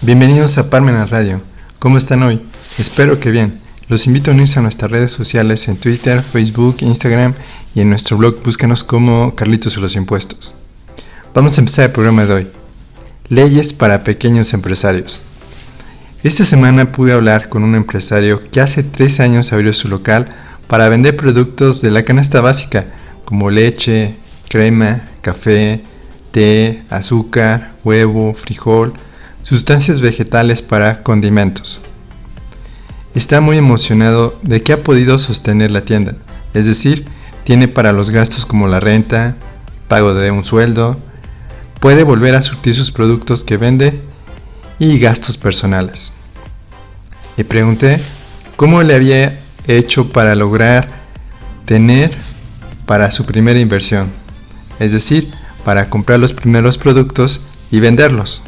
Bienvenidos a Parmenas Radio. ¿Cómo están hoy? Espero que bien. Los invito a unirse a nuestras redes sociales en Twitter, Facebook, Instagram y en nuestro blog búscanos como Carlitos y los Impuestos. Vamos a empezar el programa de hoy. Leyes para pequeños empresarios. Esta semana pude hablar con un empresario que hace 3 años abrió su local para vender productos de la canasta básica como leche, crema, café, té, azúcar, huevo, frijol, sustancias vegetales para condimentos. Está muy emocionado de que ha podido sostener la tienda, es decir, tiene para los gastos como la renta, pago de un sueldo, puede volver a surtir sus productos que vende y gastos personales. Le pregunté cómo le había hecho para lograr tener para su primera inversión, es decir, para comprar los primeros productos y venderlos.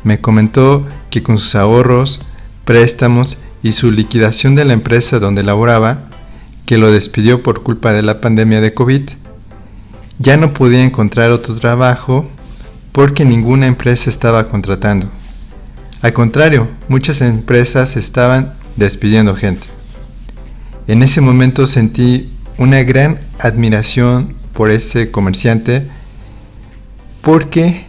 Me comentó que con sus ahorros, préstamos y su liquidación de la empresa donde laboraba, que lo despidió por culpa de la pandemia de COVID, ya no podía encontrar otro trabajo porque ninguna empresa estaba contratando. Al contrario, muchas empresas estaban despidiendo gente. En ese momento sentí una gran admiración por ese comerciante porque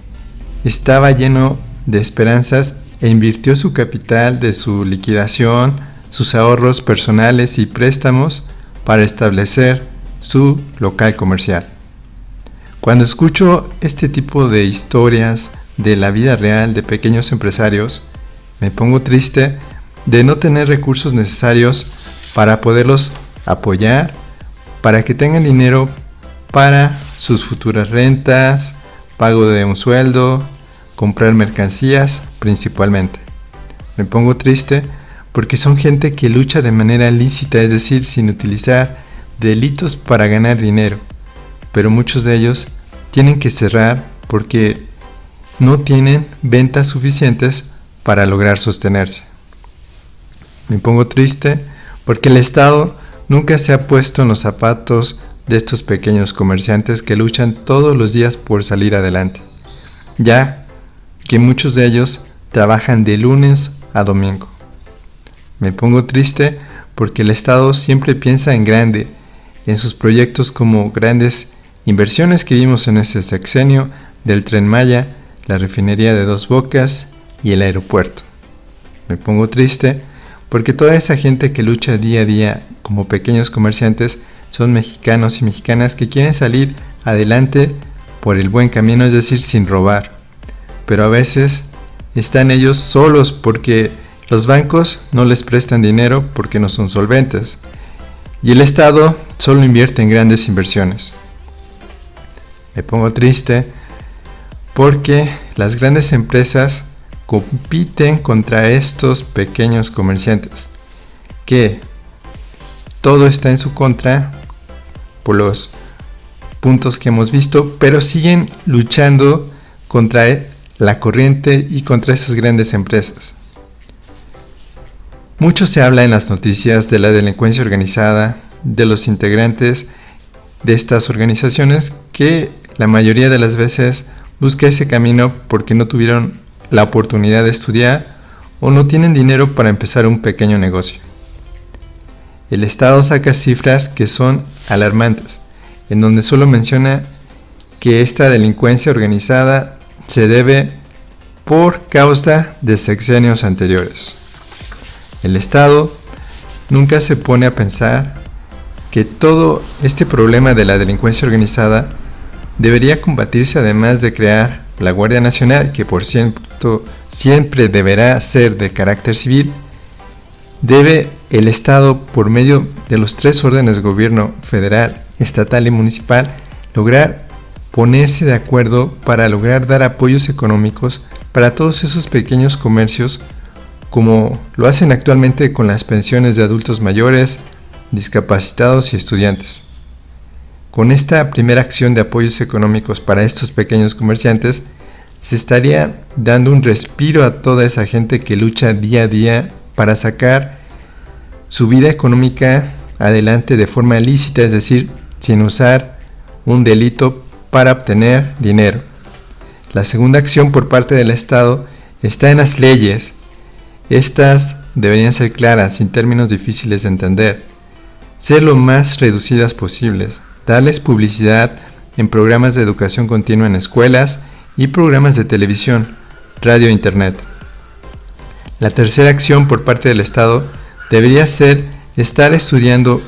estaba lleno de esperanzas e invirtió su capital de su liquidación, sus ahorros personales y préstamos para establecer su local comercial. Cuando escucho este tipo de historias de la vida real de pequeños empresarios, me pongo triste de no tener recursos necesarios para poderlos apoyar, para que tengan dinero para sus futuras rentas, pago de un sueldo, comprar mercancías principalmente. Me pongo triste porque son gente que lucha de manera lícita, es decir, sin utilizar delitos para ganar dinero, pero muchos de ellos tienen que cerrar porque no tienen ventas suficientes para lograr sostenerse. Me pongo triste porque el Estado nunca se ha puesto en los zapatos de estos pequeños comerciantes que luchan todos los días por salir adelante, ya que muchos de ellos trabajan de lunes a domingo. Me pongo triste porque el Estado siempre piensa en grande, en sus proyectos como grandes inversiones que vimos en este sexenio del Tren Maya, la refinería de Dos Bocas y el aeropuerto. Me pongo triste porque toda esa gente que lucha día a día como pequeños comerciantes son mexicanos y mexicanas que quieren salir adelante por el buen camino, es decir, sin robar. Pero a veces están ellos solos porque los bancos no les prestan dinero porque no son solventes y el Estado solo invierte en grandes inversiones. Me pongo triste porque las grandes empresas compiten contra estos pequeños comerciantes que todo está en su contra por los puntos que hemos visto, pero siguen luchando contra la corriente y contra esas grandes empresas. Mucho se habla en las noticias de la delincuencia organizada, de los integrantes de estas organizaciones que la mayoría de las veces busca ese camino porque no tuvieron la oportunidad de estudiar o no tienen dinero para empezar un pequeño negocio. El Estado saca cifras que son alarmantes, en donde solo menciona que esta delincuencia organizada se debe por causa de sexenios anteriores. El Estado nunca se pone a pensar que todo este problema de la delincuencia organizada debería combatirse además de crear la Guardia Nacional, que por cierto siempre deberá ser de carácter civil. Debe el Estado, por medio de los 3 órdenes de gobierno federal, estatal y municipal, lograr ponerse de acuerdo para lograr dar apoyos económicos para todos esos pequeños comercios, como lo hacen actualmente con las pensiones de adultos mayores, discapacitados y estudiantes. Con esta primera acción de apoyos económicos para estos pequeños comerciantes, se estaría dando un respiro a toda esa gente que lucha día a día para sacar su vida económica adelante de forma lícita, es decir, sin usar un delito para obtener dinero. La segunda acción por parte del Estado está en las leyes. Estas deberían ser claras, sin términos difíciles de entender, ser lo más reducidas posibles, darles publicidad en programas de educación continua en escuelas y programas de televisión, radio e internet. La tercera acción por parte del Estado debería ser estar estudiando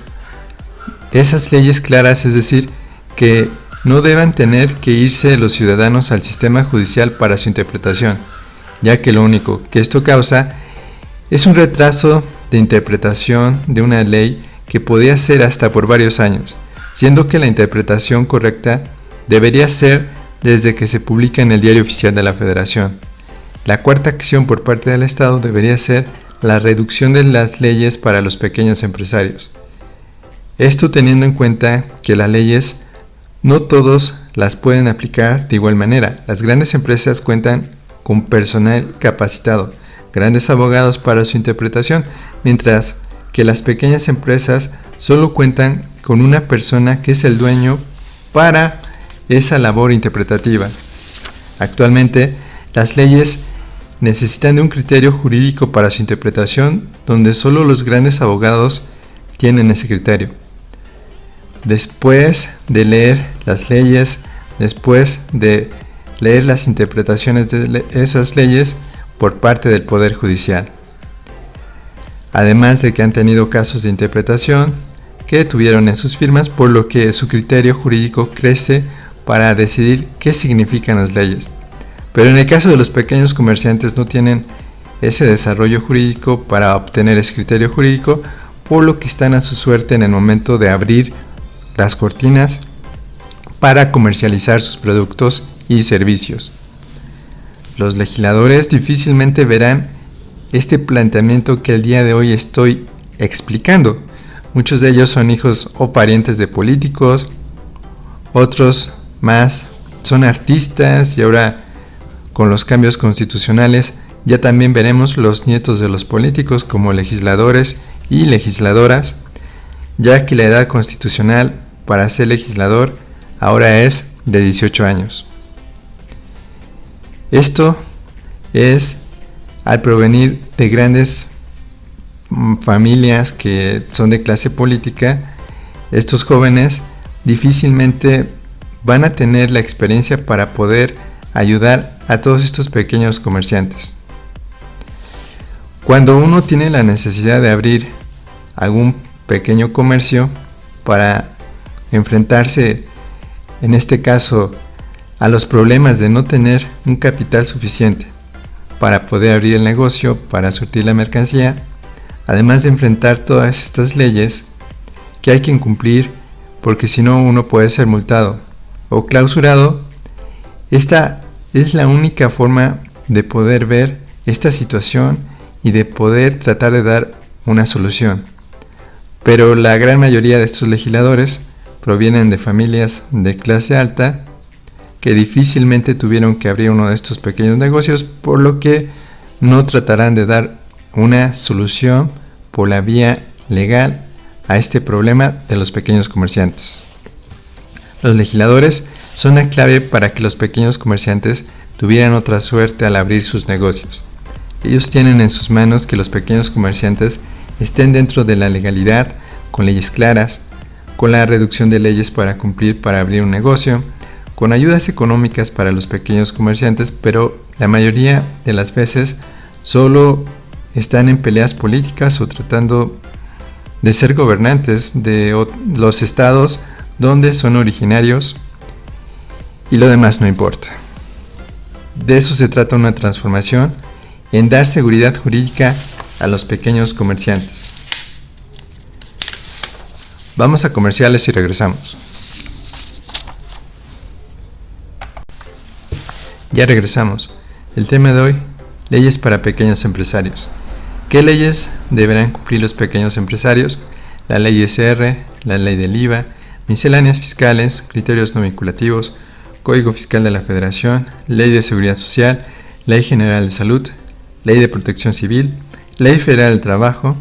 esas leyes claras, es decir, que no deban tener que irse los ciudadanos al sistema judicial para su interpretación, ya que lo único que esto causa es un retraso de interpretación de una ley que podría ser hasta por varios años, siendo que la interpretación correcta debería ser desde que se publica en el Diario Oficial de la Federación. La cuarta acción por parte del Estado debería ser la reducción de las leyes para los pequeños empresarios. Esto teniendo en cuenta que las leyes no todos las pueden aplicar de igual manera. Las grandes empresas cuentan con personal capacitado, grandes abogados para su interpretación, mientras que las pequeñas empresas solo cuentan con una persona que es el dueño para esa labor interpretativa. Actualmente, las leyes necesitan de un criterio jurídico para su interpretación, donde solo los grandes abogados tienen ese criterio. Después de leer las leyes, después de leer las interpretaciones de esas leyes por parte del Poder Judicial. Además de que han tenido casos de interpretación que tuvieron en sus firmas, por lo que su criterio jurídico crece para decidir qué significan las leyes. Pero en el caso de los pequeños comerciantes no tienen ese desarrollo jurídico para obtener ese criterio jurídico, por lo que están a su suerte en el momento de abrir las cortinas para comercializar sus productos y servicios. Los legisladores difícilmente verán este planteamiento que el día de hoy estoy explicando. Muchos de ellos son hijos o parientes de políticos, otros más son artistas y ahora con los cambios constitucionales ya también veremos los nietos de los políticos como legisladores y legisladoras, ya que la edad constitucional para ser legislador ahora es de 18 años. Esto es al provenir de grandes familias que son de clase política. Estos jóvenes difícilmente van a tener la experiencia para poder ayudar a todos estos pequeños comerciantes. Cuando uno tiene la necesidad de abrir algún pequeño comercio para enfrentarse, en este caso, a los problemas de no tener un capital suficiente para poder abrir el negocio, para surtir la mercancía, además de enfrentar todas estas leyes que hay que cumplir, porque si no uno puede ser multado o clausurado. Esta es la única forma de poder ver esta situación y de poder tratar de dar una solución. Pero la gran mayoría de estos legisladores provienen de familias de clase alta que difícilmente tuvieron que abrir uno de estos pequeños negocios, por lo que no tratarán de dar una solución por la vía legal a este problema de los pequeños comerciantes. Los legisladores son la clave para que los pequeños comerciantes tuvieran otra suerte al abrir sus negocios. Ellos tienen en sus manos que los pequeños comerciantes estén dentro de la legalidad, con leyes claras, con la reducción de leyes para cumplir para abrir un negocio, con ayudas económicas para los pequeños comerciantes, pero la mayoría de las veces solo están en peleas políticas o tratando de ser gobernantes de los estados donde son originarios, y lo demás no importa. De eso se trata una transformación, en dar seguridad jurídica a los pequeños comerciantes. Vamos a comerciales y regresamos. Ya regresamos. El tema de hoy, leyes para pequeños empresarios. ¿Qué leyes deberán cumplir los pequeños empresarios? La ley SR, la ley del IVA, misceláneas fiscales, criterios no vinculativos, Código Fiscal de la Federación, Ley de Seguridad Social, Ley General de Salud, Ley de Protección Civil, Ley Federal del Trabajo,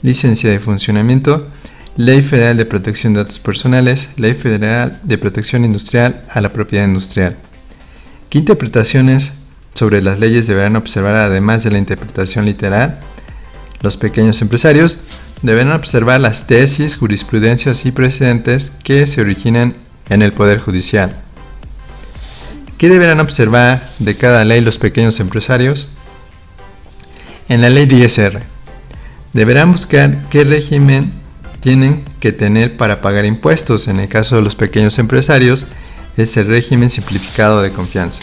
Licencia de Funcionamiento, Ley Federal de Protección de Datos Personales, Ley Federal de Protección Industrial a la Propiedad Industrial. ¿Qué interpretaciones sobre las leyes deberán observar, además de la interpretación literal, los pequeños empresarios deberán observar las tesis, jurisprudencias y precedentes que se originan en el Poder Judicial. ¿Qué deberán observar de cada ley los pequeños empresarios? En la ley de ISR, deberán buscar qué régimen tienen que tener para pagar impuestos. En el caso de los pequeños empresarios, es el régimen simplificado de confianza.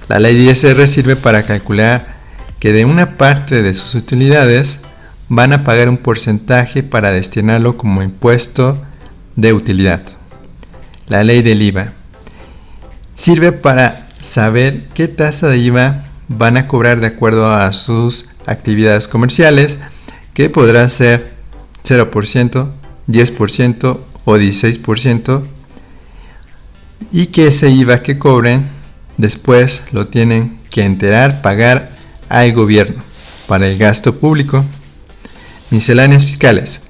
La ley de ISR sirve para calcular que de una parte de sus utilidades van a pagar un porcentaje para destinarlo como impuesto de utilidad. La ley del IVA sirve para saber qué tasa de IVA van a cobrar de acuerdo a sus actividades comerciales, que podrá ser 0%, 10% o 16%, y que ese IVA que cobren después lo tienen que enterar, pagar al gobierno para el gasto público. Misceláneas fiscales.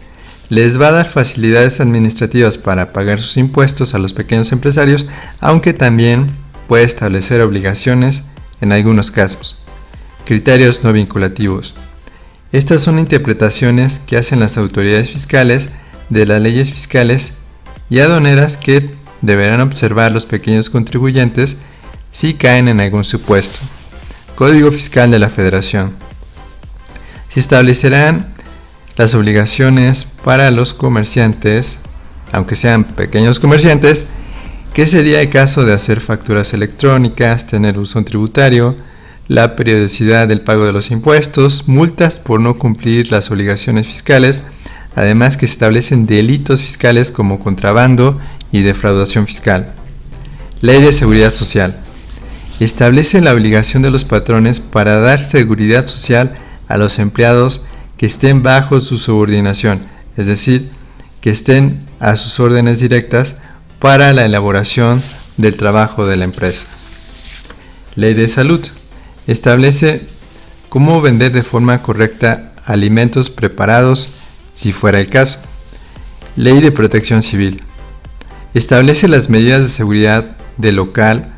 Les va a dar facilidades administrativas para pagar sus impuestos a los pequeños empresarios, aunque también puede establecer obligaciones en algunos casos. Criterios no vinculativos. Estas son interpretaciones que hacen las autoridades fiscales de las leyes fiscales y aduaneras que deberán observar los pequeños contribuyentes si caen en algún supuesto. Código Fiscal de la Federación. Se establecerán las obligaciones para los comerciantes, aunque sean pequeños comerciantes, que sería el caso de hacer facturas electrónicas, tener buzón tributario, la periodicidad del pago de los impuestos, multas por no cumplir las obligaciones fiscales, además que se establecen delitos fiscales como contrabando y defraudación fiscal. Ley de Seguridad Social. Establece la obligación de los patrones para dar seguridad social a los empleados que estén bajo su subordinación, es decir, que estén a sus órdenes directas para la elaboración del trabajo de la empresa. Ley de Salud. Establece cómo vender de forma correcta alimentos preparados, si fuera el caso. Ley de Protección Civil. Establece las medidas de seguridad del local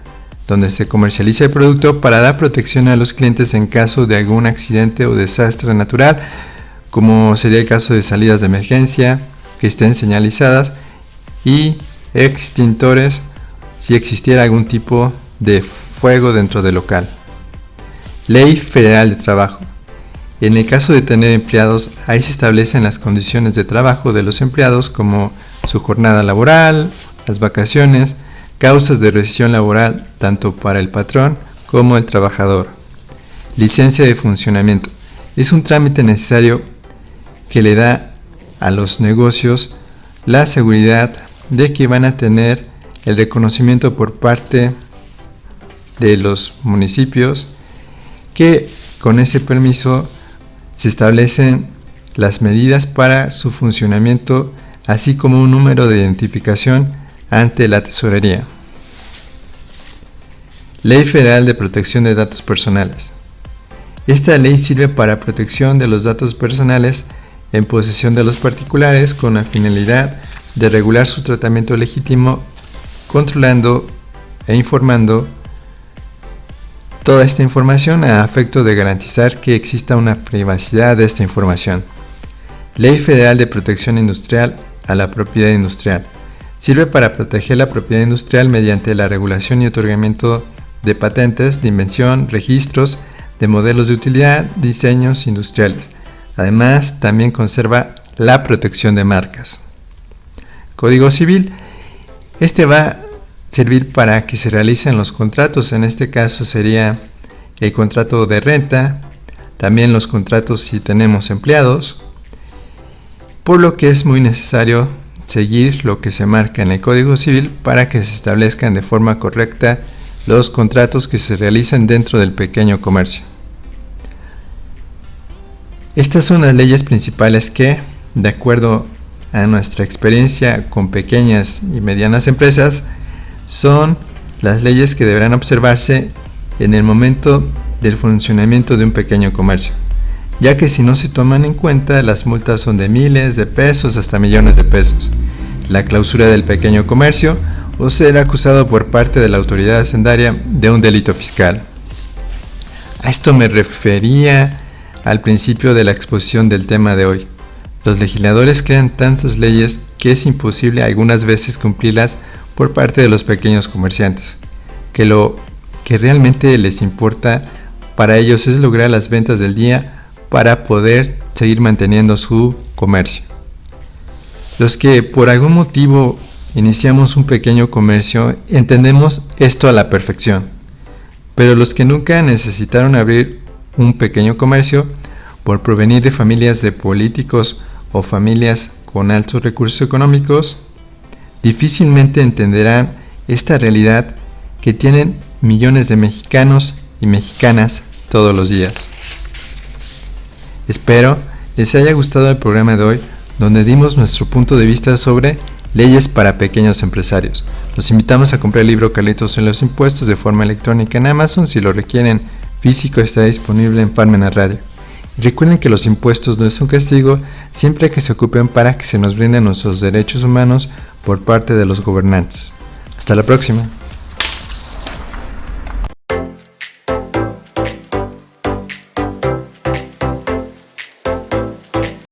donde se comercializa el producto para dar protección a los clientes en caso de algún accidente o desastre natural, como sería el caso de salidas de emergencia que estén señalizadas y extintores si existiera algún tipo de fuego dentro del local. Ley Federal de Trabajo. En el caso de tener empleados, ahí se establecen las condiciones de trabajo de los empleados, como su jornada laboral, las vacaciones, causas de rescisión laboral tanto para el patrón como el trabajador. Licencia de funcionamiento. Es un trámite necesario que le da a los negocios la seguridad de que van a tener el reconocimiento por parte de los municipios, que con ese permiso se establecen las medidas para su funcionamiento, así como un número de identificación ante la tesorería. Ley Federal de Protección de Datos Personales. Esta ley sirve para protección de los datos personales en posesión de los particulares con la finalidad de regular su tratamiento legítimo, controlando e informando toda esta información a efecto de garantizar que exista una privacidad de esta información. Ley Federal de Protección Industrial a la Propiedad Industrial. Sirve para proteger la propiedad industrial mediante la regulación y otorgamiento de patentes, de invención, registros, de modelos de utilidad, diseños industriales. Además, también conserva la protección de marcas. Código Civil. Este va a servir para que se realicen los contratos. En este caso sería el contrato de renta, también los contratos si tenemos empleados, por lo que es muy necesario seguir lo que se marca en el Código Civil para que se establezcan de forma correcta los contratos que se realizan dentro del pequeño comercio. Estas son las leyes principales que, de acuerdo a nuestra experiencia con pequeñas y medianas empresas, son las leyes que deberán observarse en el momento del funcionamiento de un pequeño comercio, ya que si no se toman en cuenta, las multas son de miles de pesos hasta millones de pesos, la clausura del pequeño comercio o ser acusado por parte de la autoridad hacendaria de un delito fiscal. A esto me refería al principio de la exposición del tema de hoy. Los legisladores crean tantas leyes que es imposible algunas veces cumplirlas por parte de los pequeños comerciantes, que lo que realmente les importa para ellos es lograr las ventas del día para poder seguir manteniendo su comercio. Los que por algún motivo iniciamos un pequeño comercio entendemos esto a la perfección, pero los que nunca necesitaron abrir un pequeño comercio por provenir de familias de políticos o familias con altos recursos económicos, difícilmente entenderán esta realidad que tienen millones de mexicanos y mexicanas todos los días. Espero les haya gustado el programa de hoy, donde dimos nuestro punto de vista sobre leyes para pequeños empresarios. Los invitamos a comprar el libro Carlitos en los impuestos de forma electrónica en Amazon. Si lo requieren físico, está disponible en Parmenas Radio. Y recuerden que los impuestos no es un castigo, siempre que se ocupen para que se nos brinden nuestros derechos humanos por parte de los gobernantes. Hasta la próxima.